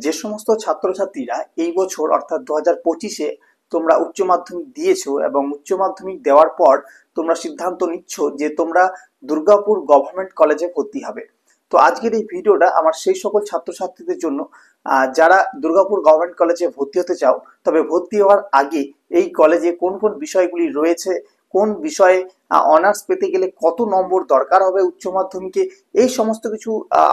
যে সমস্ত ছাত্রছাত্রীরা এই বছর অর্থাৎ 2025-এ তোমরা উচ্চ মাধ্যমিক দিয়েছো এবং উচ্চ মাধ্যমিক দেওয়ার পর তোমরা সিদ্ধান্ত নিচ্ছ যে তোমরা দুর্গাপুর গভর্নমেন্ট কলেজে ভর্তি হবে, তো আজকের এই ভিডিওটা আমার সেই সকল ছাত্রছাত্রীদের জন্য যারা দুর্গাপুর গভর্নমেন্ট কলেজে ভর্তি হতে চাও। তবে ভর্তি হওয়ার আগে এই কলেজে কোন কোন বিষয়গুলি রয়েছে, কোন বিষয়ে অনার্স পেতে গেলে কত নম্বর দরকার হবে উচ্চ মাধ্যমিকে, এই সমস্ত কিছু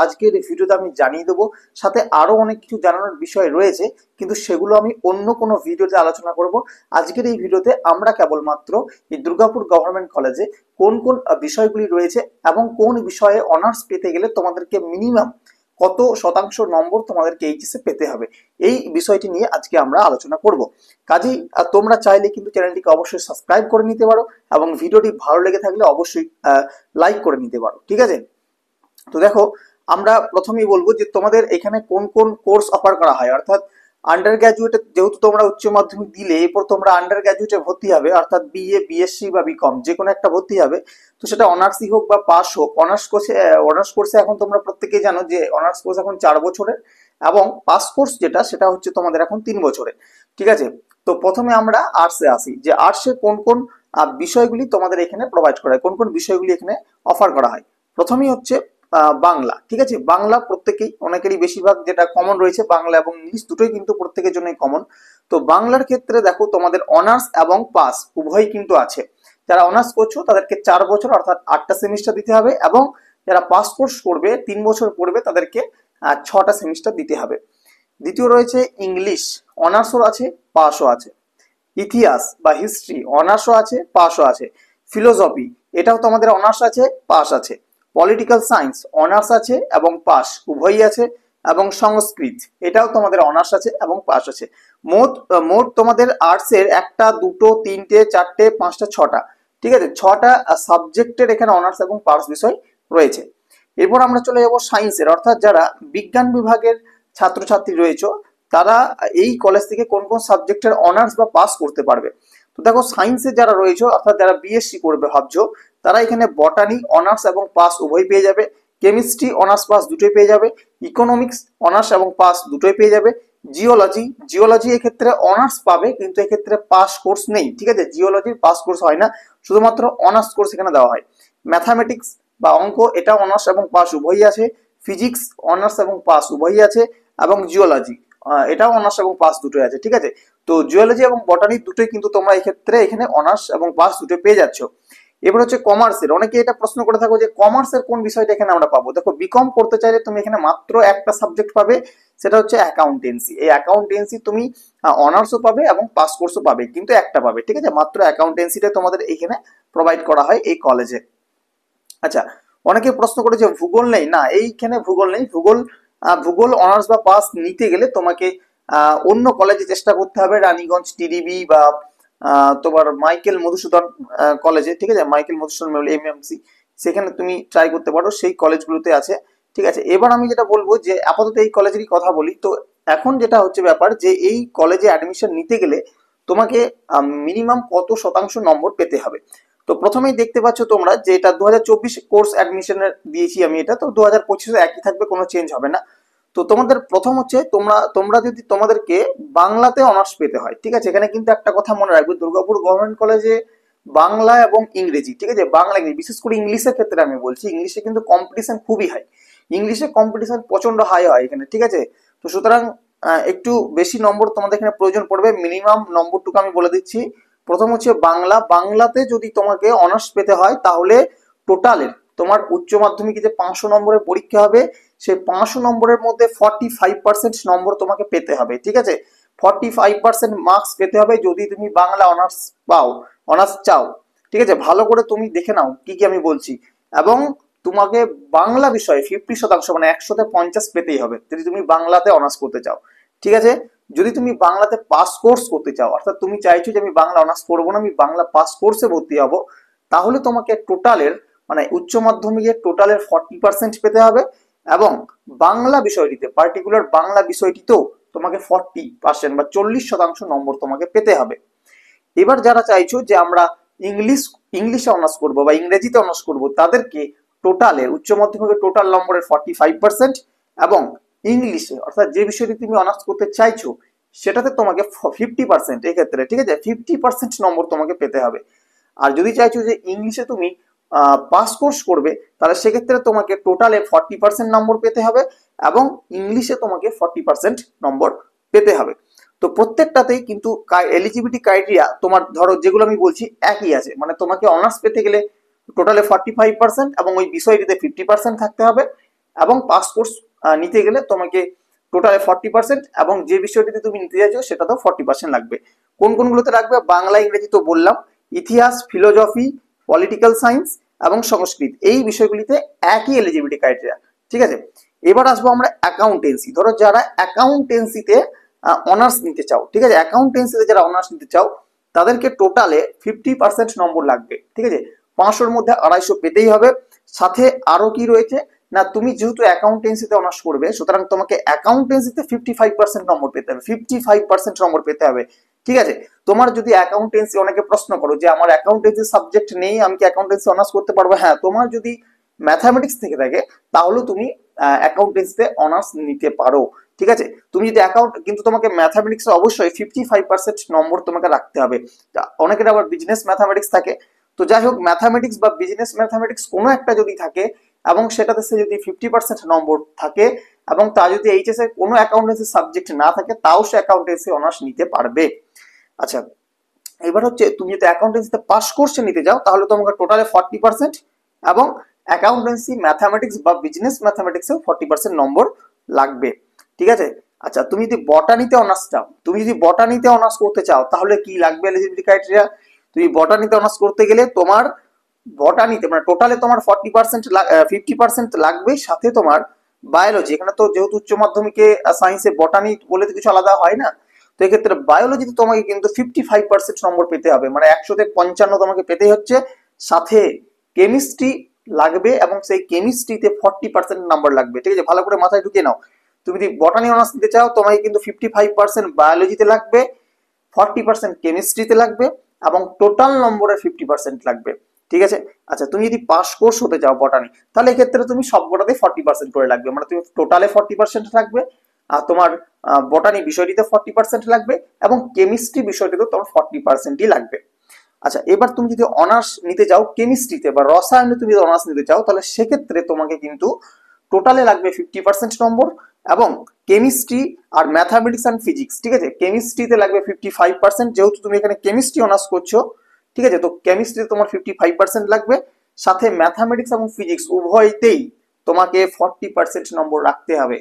আজকের এই ভিডিওতে আমি জানিয়ে দেবো। সাথে আরো অনেক কিছু জানানোর বিষয় রয়েছে, কিন্তু সেগুলো আমি অন্য কোনো ভিডিওতে আলোচনা করব। আজকের এই ভিডিওতে আমরা কেবলমাত্র এই দুর্গাপুর গভর্নমেন্ট কলেজে কোন কোন বিষয়গুলি রয়েছে এবং কোন বিষয়ে অনার্স পেতে গেলে তোমাদেরকে মিনিমাম কত শতাংশ নম্বর তোমাদেরকে এইচএসে পেতে হবে, এই বিষয়টি নিয়ে আজকে আমরা আলোচনা করব। কাজেই তোমরা চাইলে কিন্তু চ্যানেলটিকে অবশ্যই সাবস্ক্রাইব করে নিতে পারো এবং ভিডিওটি ভালো লেগে থাকলে অবশ্যই লাইক করে নিতে পারো, ঠিক আছে। তো দেখো, আমরা প্রথমেই বলবো যে তোমাদের এখানে কোন কোন কোর্স অফার করা হয়, অর্থাৎ আন্ডার গ্র্যাজুয়েটে যেহেতু তোমরা উচ্চ মাধ্যমিক দিলে এরপর তোমরা আন্ডার গ্র্যাজুয়েটে ভর্তি হবে, অর্থাৎ বিএ, বিএসসি বা বিকম যে কোনো একটা ভর্তি হবে। তো সেটা অনার্সই হোক বা পাস হোক, অনার্স কোর্সে এখন তোমরা প্রত্যেকেই জানো যে অনার্স কোর্স এখন 4 বছরের এবং পাস কোর্স যেটা সেটা হচ্ছে তোমাদের এখন 3 বছরের, ঠিক আছে। তো প্রথমে আমরা আর্টসে আসি, যে আর্টসে কোন কোন বিষয়গুলি তোমাদের এখানে প্রোভাইড করা হয়, কোন কোন বিষয়গুলি এখানে অফার করা হয়। প্রথমেই হচ্ছে বাংলা, ঠিক আছে। বাংলা প্রত্যেকেই, অনেকেরই বেশিরভাগ যেটা কমন রয়েছে বাংলা এবং ইংলিশ দুটোই কিন্তু প্রত্যেকের জন্যই কমন। তো বাংলার ক্ষেত্রে দেখো তোমাদের অনার্স এবং পাস উভয়ই কিন্তু আছে। যারা অনার্স করছো তাদেরকে 4 বছর অর্থাৎ 8টা সেমিস্টার দিতে হবে, এবং যারা পাস কোর্স করবে 3 বছর পড়বে তাদেরকে 6টা সেমিস্টার দিতে হবে। দ্বিতীয় রয়েছে ইংলিশ, অনার্সও আছে পাসও আছে। ইতিহাস বা হিস্ট্রি অনার্সও আছে পাসও আছে। ফিলোসফি এটাও তোমাদের অনার্স আছে পাস আছে। পলিটিক্যাল সায়েন্স অনার্স আছে এবং পাস উভয়ই আছে, এবং সংস্কৃত এটাও তোমাদের অনার্স আছে এবং পাস আছে। মোট তোমাদের আর্টসের 1টা 2টো 3টে 4টে 5টা 6টা, ঠিক আছে, 6টা সাবজেক্টের এখানে অনার্স এবং পাস বিষয় রয়েছে। এরপর আমরা চলে যাব সায়েন্সের, অর্থাৎ যারা বিজ্ঞান বিভাগের ছাত্রছাত্রী রয়েছে তারা এই কলেজ থেকে কোন কোন সাবজেক্টের অনার্স বা পাস করতে পারবে। তো দেখো, সায়েন্সে যারা রয়েছে অর্থাৎ যারা বিএসসি করবে ভাবছো, তারা এখানে বটানি অনার্স এবং পাস উভয় পেয়ে যাবে। কেমিস্ট্রি অনার্স পাস দুটোই পেয়ে যাবে। ইকোনমিক্স অনার্স এবং পাস দুটোই পেয়ে যাবে। জিওলজি এক্ষেত্রে অনার্স পাবে, কিন্তু এক্ষেত্রে পাস কোর্স নেই, ঠিক আছে। জিওলজির পাস কোর্স হয় না, শুধুমাত্র অনার্স কোর্স এখানে দেওয়া হয়। ম্যাথামেটিক্স বা অঙ্ক এটা অনার্স এবং পাস উভয়ই আছে। ফিজিক্স অনার্স এবং পাস উভয়ই আছে, এবং জিওলজি এটাও অনার্স এবং পাস দুটোই আছে, ঠিক আছে। তো জিওলজি এবং বটানি দুটোই কিন্তু তোমরা এক্ষেত্রে এখানে অনার্স এবং পাস দুটো পেয়ে যাচ্ছ। এবার হচ্ছে কমার্সের, অনেকে এটা প্রশ্ন করে থাকো যে কমার্সের কোন বিষয়টা এখানে আমরা পাবো। দেখো, বিকম করতে চাইলে তুমি এখানে মাত্র একটা সাবজেক্ট পাবে, সেটা হচ্ছে অ্যাকাউন্টেন্সি। এই অ্যাকাউন্টেন্সি তুমি অনার্সও পাবে এবং পাস কোর্সও পাবে, কিন্তু একটা পাবে, ঠিক আছে। মাত্র অ্যাকাউন্টেন্সিটা তোমাদের এখানে প্রোভাইড করা হয় এই কলেজে। আচ্ছা, অনেকে প্রশ্ন করে যে ভূগোল নেই, না এইখানে ভূগোল নেই। ভূগোল অনার্স বা পাস নিতে গেলে তোমাকে অন্য কলেজে চেষ্টা করতে হবে, রানীগঞ্জ টিডিবি বা তোমার মাইকেল মধুসূদন কলেজে, ঠিক আছে, মাইকেল মধুসূদন এমএমসি, সেখানে তুমি ট্রাই করতে পারো, সেই কলেজগুলোতে আছে, ঠিক আছে। এবার আমি যেটা বলবো যে আপাতত এই কলেজেরই কথা বলি। তো এখন যেটা হচ্ছে ব্যাপার যে এই কলেজে অ্যাডমিশন নিতে গেলে তোমাকে মিনিমাম কত শতাংশ নম্বর পেতে হবে। তো প্রথমেই দেখতে পাচ্ছ তোমরা যে এটা 2024 কোর্স অ্যাডমিশনের দিয়েছি আমি, এটা তো 2025 একই থাকবে, কোনো চেঞ্জ হবে না। তো তোমাদের প্রথম হচ্ছে তোমরা যদি তোমাদেরকে বাংলাতে অনার্স পেতে হয়, ঠিক আছে, এখানে কিন্তু একটা কথা মনে রাখবে, দুর্গাপুর গভর্নমেন্ট কলেজে বাংলা এবং ইংরেজি, ঠিক আছে, বাংলা ইংরেজি, বিশেষ করে ইংলিশের ক্ষেত্রে আমি বলছি, ইংলিশে কিন্তু কম্পিটিশন খুবই হাই, ইংলিশে কম্পিটিশন প্রচন্ড হাই হয় এখানে, ঠিক আছে। তো সুতরাং একটু বেশি নম্বর তোমাদের এখানে প্রয়োজন পড়বে। মিনিমাম নম্বরটুকু আমি বলে দিচ্ছি। প্রথম হচ্ছে বাংলাতে যদি তোমাকে অনার্স পেতে হয় তাহলে টোটালের তোমার উচ্চ মাধ্যমিকে যে 500 নম্বরের পরীক্ষা হবে, সেই 500 নম্বরের মধ্যে 45% নম্বর তোমাকে পেতে হবে, ঠিক আছে। 45% মার্কস পেতে হবে যদি তুমি বাংলা অনার্স চাও, ঠিক আছে। ভালো করে তুমি দেখে নাও কি কি আমি বলছি। এবং তোমাকে বাংলা বিষয়ে 50% মানে 100তে 50 পেতেই হবে যদি তুমি বাংলাতে অনার্স করতে চাও, ঠিক আছে। যদি তুমি বাংলাতে পাস কোর্স করতে চাও, অর্থাৎ তুমি চাইছো যে আমি বাংলা অনার্স করবো না, আমি বাংলা পাস কোর্সে ভর্তি হব, তাহলে তোমাকে টোটালের মানে উচ্চ মাধ্যমিকের টোটালের 40% পেতে হবে, এবং বাংলা বিষয়টিতে পার্টিকুলার বাংলা বিষয়টিতেও তোমাকে 40% বা 40% নম্বর তোমাকে পেতে হবে। এবার যারা চাইছো যে আমরা ইংলিশে অনার্স করবো বা ইংরেজিতে অনার্স করবো, তাদেরকে টোটালের উচ্চ মাধ্যমিকের টোটাল নম্বরের 45% এবং ইংলিশে অর্থাৎ যে বিষয়টি তুমি অনার্স করতে চাইছো সেটাতে তোমাকে 50% এক্ষেত্রে, ঠিক আছে, 50% নম্বর তোমাকে পেতে হবে। আর যদি চাইছো যে ইংলিশে তুমি পাস কোর্স করবে, তাহলে সেক্ষেত্রে তোমাকে টোটালে 40% নম্বর পেতে হবে এবং ইংলিশে তোমাকে 40% নম্বর পেতে হবে। তো প্রত্যেকটাতেই কিন্তু এলিজিবিলিটি ক্রাইটেরিয়া তোমার ধরো যেগুলো আমি বলছি একই আছে, মানে তোমাকে অনার্স পেতে গেলে টোটালে 45% এবং ওই বিষয়টিতে 50% থাকতে হবে, এবং পাস কোর্স নিতে গেলে তোমাকে টোটালে 40% এবং যে বিষয়টিতে তুমি নিতে চাইছো সেটাতেও 40% লাগবে। কোন কোনগুলোতে লাগবে? বাংলা, ইংরেজি তো বললাম, ইতিহাস, ফিলোসফি, পলিটিক্যাল সায়েন্স এবং সংস্কৃত, এই বিষয়গুলিতে একই এলিজিবিলিটি ক্রাইটেরিয়া। ঠিক আছে, এবার আসবো আমরা অ্যাকাউন্টেন্সি। ধরো যারা অ্যাকাউন্টেন্সিতে অনার্স নিতে চাও, ঠিক আছে, অ্যাকাউন্টেন্সিতে যারা অনার্স নিতে চাও তাদেরকে টোটালে 50% নম্বর লাগবে। ঠিক আছে, 500-র মধ্যে 250 পেতেই হবে। সাথে আরো কি রয়েছে না, তুমি যেহেতু অ্যাকাউন্টেন্সিতে অনার্স করবে সুতরাং তোমাকে অ্যাকাউন্টেন্সিতে 55% নম্বর পেতে হবে, 55% নম্বর পেতে হবে। ঠিক আছে, তোমার যদি অ্যাকাউন্টেন্সি, অনেকে প্রশ্ন করো যে আমার অ্যাকাউন্টেন্সি সাবজেক্ট নেই, আমি কি অ্যাকাউন্টেন্সি অনার্স করতে পারবো? হ্যাঁ, তোমার যদি ম্যাথামেটিক্স থেকে থাকে তাহলে তুমি অ্যাকাউন্টেন্সিতে অনার্স নিতে পারো। ঠিক আছে, তুমি যদি কিন্তু তোমাকে ম্যাথামেটিক্সে অবশ্যই 55% নম্বর তোমাকে রাখতে হবে। অনেকের আবার বিজনেস ম্যাথামেটিক্স থাকে, তো যাই হোক ম্যাথামেটিক্স বা বিজনেস ম্যাথামেটিক্স কোনো একটা যদি থাকে এবং সেটাতে সে যদি 50% নম্বর থাকে এবং তা যদি এইচএস এ কোনো অ্যাকাউন্টেন্সি সাবজেক্ট না থাকে তাও সে অ্যাকাউন্টেন্সি অনার্স নিতে পারবে। আচ্ছা, এবার হচ্ছে তুমি যদি অ্যাকাউন্টেন্সিতে পাস কোর্সে নিতে যাও তাহলে তোমাকে টোটালে 40% এবং অ্যাকাউন্টেন্সি, ম্যাথামেটিক্স বা বিজনেস ম্যাথামেটিক্সেও 40% নম্বর লাগবে। ঠিক আছে, আচ্ছা, তুমি যদি বটানিতে অনার্স চাও, তুমি যদি বটানিতে অনার্স করতে চাও তাহলে কি লাগবে এলিজিবিলিটি ক্রাইটেরিয়া? তুমি বটানিতে অনার্স করতে গেলে তোমার বটানিতে মানে টোটালে তোমার 40% 50% লাগবে, সাথে তোমার বায়োলজি, এখানে তো যেহেতু উচ্চ মাধ্যমিকে সায়েন্সে বটানি বলে তো কিছু আলাদা হয় না, তো এক্ষেত্রে বায়োলজিতে তোমাকে কিন্তু 55% নম্বর পেতে হবে, মানে 100-তে 55 তোমাকে পেতে হচ্ছে। সাথে কেমিস্ট্রি লাগবে এবং সেই কেমিস্ট্রিতে 40% নাম্বার লাগবে। ঠিক আছে, ভালো করে মাথায় ঢুকিয়ে নাও, তুমি যদি বটানি অনার্স নিতে চাও তোমাকে কিন্তু 55% বায়োলজিতে লাগবে, 40% কেমিস্ট্রিতে লাগবে এবং টোটাল নম্বরের 50% লাগবে। ঠিক আছে, আচ্ছা, তুমি যদি পাস কোর্স হতে চাও বটানি তাহলে এক্ষেত্রে তুমি সবকটাতে 40% করে লাগবে, মানে তুমি টোটালে 40% লাগবে আর তোমার বটানি বিষয়টিতে 40% লাগবে এবং কেমিস্ট্রি বিষয়টিতে তোমার 40%ই লাগবে। আচ্ছা, এবার তুমি যদি অনার্স নিতে চাও কেমিস্ট্রিতে বা রসায়নে তুমি যদি অনার্স নিতে চাও তাহলে সেক্ষেত্রে তোমাকে কিন্তু টোটালে লাগবে 50% নম্বর এবং কেমিস্ট্রি আর ম্যাথামেটিক্স অ্যান্ড ফিজিক্স, ঠিক আছে, কেমিস্ট্রিতে লাগবে 55%, যেহেতু তুমি এখানে কেমিস্ট্রি অনার্স করছো। ঠিক আছে, তো কেমিস্ট্রিতে তোমার 55% লাগবে, সাথে ম্যাথামেটিক্স এবং ফিজিক্স উভয়তেই তোমাকে 40% নম্বর রাখতে হবে।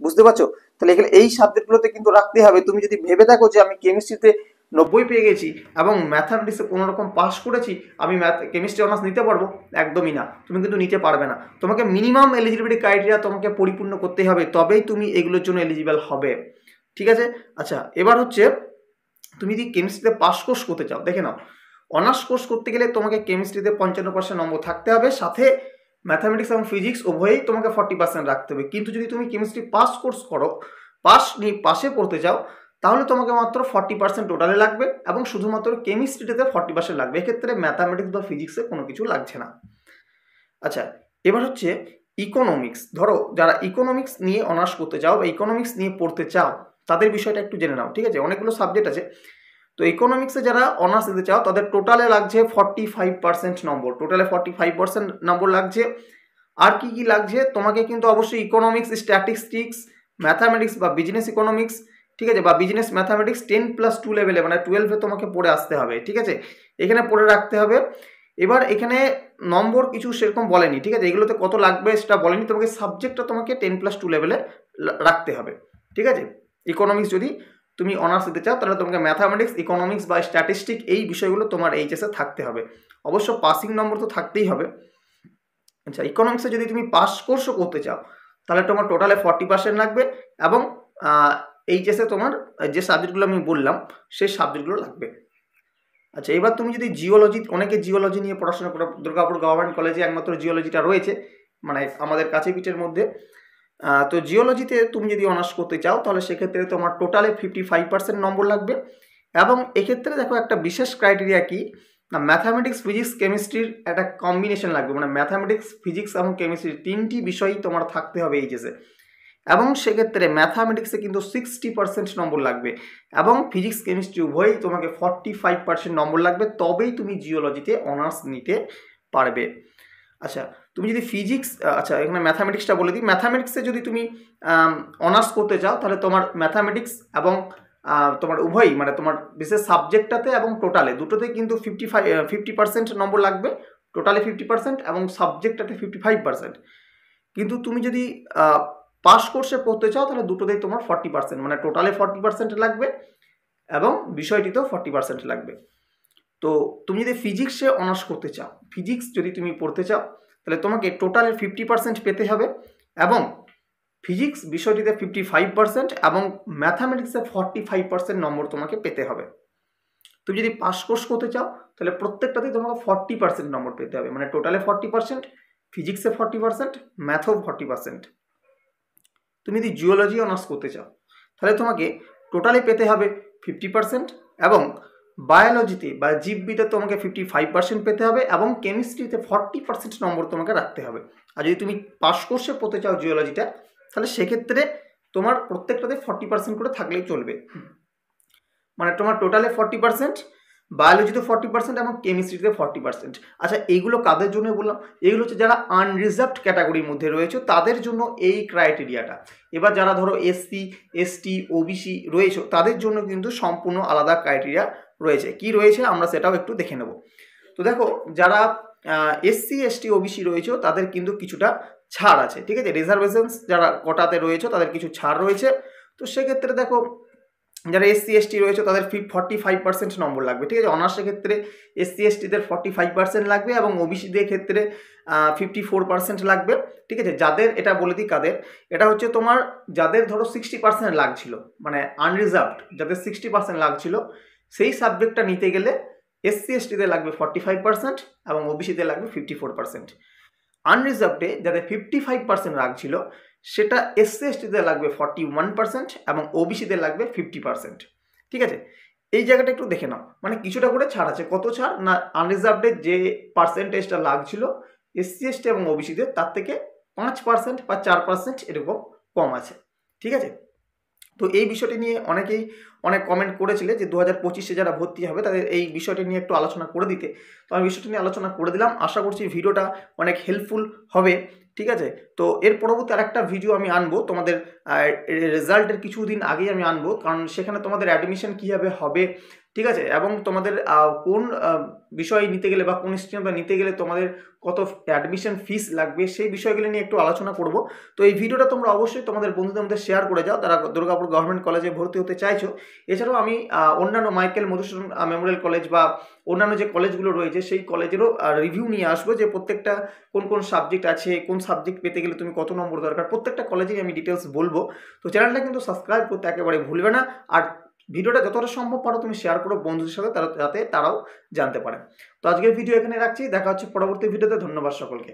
বুঝতে পারছো? তাহলে এখানে এই সাবজেক্টগুলোতে কিন্তু রাখতে হবে। তুমি যদি ভেবে থাকো যে আমি কেমিস্ট্রিতে 90 পেয়ে গেছি এবং ম্যাথামেটিক্সে কোনো রকম পাস করেছি, আমি কেমিস্ট্রি অনার্স নিতে পারবো, একদমই না, তুমি কিন্তু নিতে পারবে না। তোমাকে মিনিমাম এলিজিবিলিটি ক্রাইটেরিয়া তোমাকে পরিপূর্ণ করতে হবে, তবেই তুমি এগুলোর জন্য এলিজিবল হবে। ঠিক আছে, আচ্ছা, এবার হচ্ছে তুমি যদি কেমিস্ট্রিতে পাস কোর্স করতে চাও, দেখে নাও, অনার্স কোর্স করতে গেলে তোমাকে কেমিস্ট্রিতে 55% নম্বর থাকতে হবে, সাথে ম্যাথামেটিক্স এবং ফিজিক্স উভয়ই তোমাকে 40% রাখতে হবে। কিন্তু যদি তুমি কেমিস্ট্রি পাস কোর্স করো, পাশে পড়তে চাও, তাহলে তোমাকে মাত্র 40% টোটালে লাগবে এবং শুধুমাত্র কেমিস্ট্রিতে 40% লাগবে, এক্ষেত্রে ম্যাথামেটিক্স বা ফিজিক্সে কোনো কিছু লাগছে না। আচ্ছা, এবার হচ্ছে ইকোনমিক্স। ধরো যারা ইকোনমিক্স নিয়ে অনার্স করতে চাও বা ইকোনমিক্স নিয়ে পড়তে চাও তাদের বিষয়টা একটু জেনে নাও। ঠিক আছে, অনেকগুলো সাবজেক্ট আছে, তো ইকোনমিক্সে যারা অনার্স নিতে চাও তাদের টোটালে লাগছে 45% নম্বর, টোটালে 45% নম্বর লাগছে। আর কি কি লাগছে তোমাকে, কিন্তু অবশ্যই ইকোনমিক্স, স্ট্যাটিস্টিক্স, ম্যাথামেটিক্স বা বিজনেস ইকোনমিক্স, ঠিক আছে, বা বিজনেস ম্যাথামেটিক্স 10+2 লেভেলে, মানে 12-এ তোমাকে পড়ে আসতে হবে। ঠিক আছে, এখানে পড়ে রাখতে হবে। এবার এখানে নম্বর কিছু সেরকম বলেনি, ঠিক আছে, এগুলোতে কত লাগবে সেটা বলেনি, তোমাকে সাবজেক্টটা তোমাকে 10+2 লেভেলে রাখতে হবে। ঠিক আছে, ইকোনমিক্স যদি তুমি অনার্স দিতে চাও তাহলে তোমাকে ম্যাথামেটিক্স, ইকোনমিক্স বা স্ট্যাটিস্টিক এই বিষয়গুলো তোমার এইচএসে থাকতে হবে, অবশ্য পাসিং নম্বর তো থাকতেই হবে। আচ্ছা, ইকোনমিক্সে যদি তুমি পাস কোর্সও করতে চাও তাহলে তোমার টোটালে 40% লাগবে এবং এইচএসে তোমার যে সাবজেক্টগুলো আমি বললাম সেই সাবজেক্টগুলো লাগবে। আচ্ছা, এবার তুমি যদি জিওলজি, অনেকে জিওলজি নিয়ে পড়াশোনা করো, দুর্গাপুর গভর্নমেন্ট কলেজে একমাত্র জিওলজিটা রয়েছে, মানে আমাদের কাছে পিঠের মধ্যে। তো জিওলজিতে তুমি যদি অনার্স করতে চাও তাহলে সেক্ষেত্রে তোমার টোটালে 55% নম্বর লাগবে এবং এক্ষেত্রে দেখো একটা বিশেষ ক্রাইটেরিয়া কি না, ম্যাথামেটিক্স, ফিজিক্স, কেমিস্ট্রির একটা কম্বিনেশন লাগবে, মানে ম্যাথামেটিক্স, ফিজিক্স এবং কেমিস্ট্রি তিনটি বিষয়ই তোমার থাকতে হবে এইচএসে। এবং সেক্ষেত্রে ম্যাথামেটিক্সে কিন্তু 60% নম্বর লাগবে এবং ফিজিক্স কেমিস্ট্রি উভয়ই তোমাকে 45% নম্বর লাগবে, তবেই তুমি জিওলজিতে অনার্স নিতে পারবে। আচ্ছা, তুমি যদি ফিজিক্স আচ্ছা এখানে ম্যাথামেটিক্সটা বলে দিই। ম্যাথামেটিক্সে যদি তুমি অনার্স করতে চাও তাহলে তোমার ম্যাথামেটিক্স এবং তোমার উভয়ই মানে তোমার বিশেষ সাবজেক্টটাতে এবং টোটালে দুটোতেই কিন্তু 50% নম্বর লাগবে, টোটালে 50% এবং সাবজেক্টটাতে 55%। কিন্তু তুমি যদি পাস কোর্সে পড়তে চাও তাহলে দুটোতেই তোমার 40% মানে টোটালে 40% লাগবে এবং বিষয়টিতেও 40% লাগবে। তো তুমি যদি ফিজিক্সে অনার্স করতে চাও, ফিজিক্স যদি তুমি পড়তে চাও তাহলে তোমাকে টোটালে 50% পেতে হবে এবং ফিজিক্স বিষয়টিতে 55% এবং ম্যাথামেটিক্সে 45% নম্বর তোমাকে পেতে হবে। তুমি যদি পাস কোর্স করতে চাও তাহলে প্রত্যেকটাতেই তোমাকে 40% নম্বর পেতে হবে, মানে টোটালে 40%, ফিজিক্সে 40%, ম্যাথও 40%। তুমি যদি জিওলজি অনার্স করতে চাও তাহলে তোমাকে টোটালি পেতে হবে 50% এবং বায়োলজিতে বা জীববিদ্যাতে তোমাকে 55% পেতে হবে এবং কেমিস্ট্রিতে 40% নম্বর তোমাকে রাখতে হবে। আর যদি তুমি পাস কোর্সে পড়তে চাও জিওলজিটা তাহলে সেক্ষেত্রে তোমার প্রত্যেকটাতে 40% করে থাকলেই চলবে, মানে তোমার টোটালে 40%, বায়োলজিতে 40% এবং কেমিস্ট্রিতে 40%। আচ্ছা, এইগুলো কাদের জন্য বললাম? এগুলো হচ্ছে যারা আনরিজার্ভড ক্যাটাগরির মধ্যে রয়েছে তাদের জন্য এই ক্রাইটেরিয়াটা। এবার যারা ধরো এসসি, এসটি, ওবিসি রয়েছে তাদের জন্য কিন্তু সম্পূর্ণ আলাদা ক্রাইটেরিয়া রয়েছে। কি রয়েছে আমরা সেটাও একটু দেখে নেব। তো দেখো, যারা এসসি, এসটি, ওবিসি রয়েছে তাদের কিন্তু কিছুটা ছাড় আছে, ঠিক আছে। রিজার্ভেশনস যারা কোটাতে রয়েছে তাদের কিছু ছাড় রয়েছে। তো সেক্ষেত্রে দেখো, যারা এসসি এসটি রয়েছে তাদের 45% নম্বর লাগবে, ঠিক আছে। অনার্সের ক্ষেত্রে এসসি এসটিদের 45% লাগবে এবং ওবিসিদের ক্ষেত্রে 54% লাগবে, ঠিক আছে। যাদের, এটা বলে দিই কাদের, এটা হচ্ছে তোমার যাদের ধরো 60% লাগছিল, মানে আনরিজার্ভড যাদের 60% লাগছিল, সেই সাবজেক্টটা নিতে গেলে এসসি এসটিদের লাগবে 45% এবং ওবিসিদের লাগবে 54%। আনরিজার্ভডে যাদের 55% রাখছিল সেটা এসসি এসটিতে লাগবে 41% এবং ওবিসিদের লাগবে 50%, ঠিক আছে। এই জায়গাটা একটু দেখে নাও, মানে কিছুটা করে ছাড় আছে। কত ছাড় না, আনরিজার্ভডে যে পার্সেন্টেজটা লাগছিল এসসি এসটি এবং ওবিসিদের তার থেকে 5% বা 4% এরকম কম আছে, ঠিক আছে। তো এই বিষয়টি নিয়ে অনেকেই অনেক কমেন্ট করেছিলে যে 2025-এ যারা ভর্তি হবে তাদের এই বিষয়টি নিয়ে একটু আলোচনা করে দিতে। তো আমি বিষয়টি নিয়ে আলোচনা করে দিলাম, আশা করছি ভিডিওটা অনেক হেল্পফুল হবে, ঠিক আছে। তো এর পরবর্তী আরেকটা ভিডিও আমি আনবো তোমাদের রেজাল্টের কিছুদিন আগেই আমি আনবো, কারণ সেখানে তোমাদের অ্যাডমিশন কীভাবে হবে, ঠিক আছে, এবং তোমাদের কোন বিষয় নিতে গেলে বা কোন স্ট্রিমটা নিতে গেলে তোমাদের কত অ্যাডমিশন ফিস লাগবে সেই বিষয়গুলো নিয়ে একটু আলোচনা করব। তো এই ভিডিওটা তোমরা অবশ্যই তোমাদের বন্ধুদের মধ্যে শেয়ার করে যাও তারা দুর্গাপুর গভর্নমেন্ট কলেজে ভর্তি হতে চাইছো। এছাড়াও আমি অন্যান্য মাইকেল মধুসূদন মেমোরিয়াল কলেজ বা অন্যান্য যে কলেজগুলো রয়েছে সেই কলেজেরও রিভিউ নিয়ে আসবো, যে প্রত্যেকটা কোন কোন সাবজেক্ট আছে, কোন সাবজেক্ট পেতে গেলে তুমি কত নম্বর দরকার, প্রত্যেকটা কলেজেই আমি ডিটেলস বলবো। তো চ্যানেলটা কিন্তু সাবস্ক্রাইব করতে একেবারে ভুলবে না, আর ভিডিওটা যতটা সম্ভব পারো তুমি শেয়ার করো বন্ধুদের সাথে, যাতে তারাও জানতে পারে। তো আজকের ভিডিও এখানে রাখছি, দেখা হচ্ছে পরবর্তী ভিডিওতে। ধন্যবাদ সকলকে।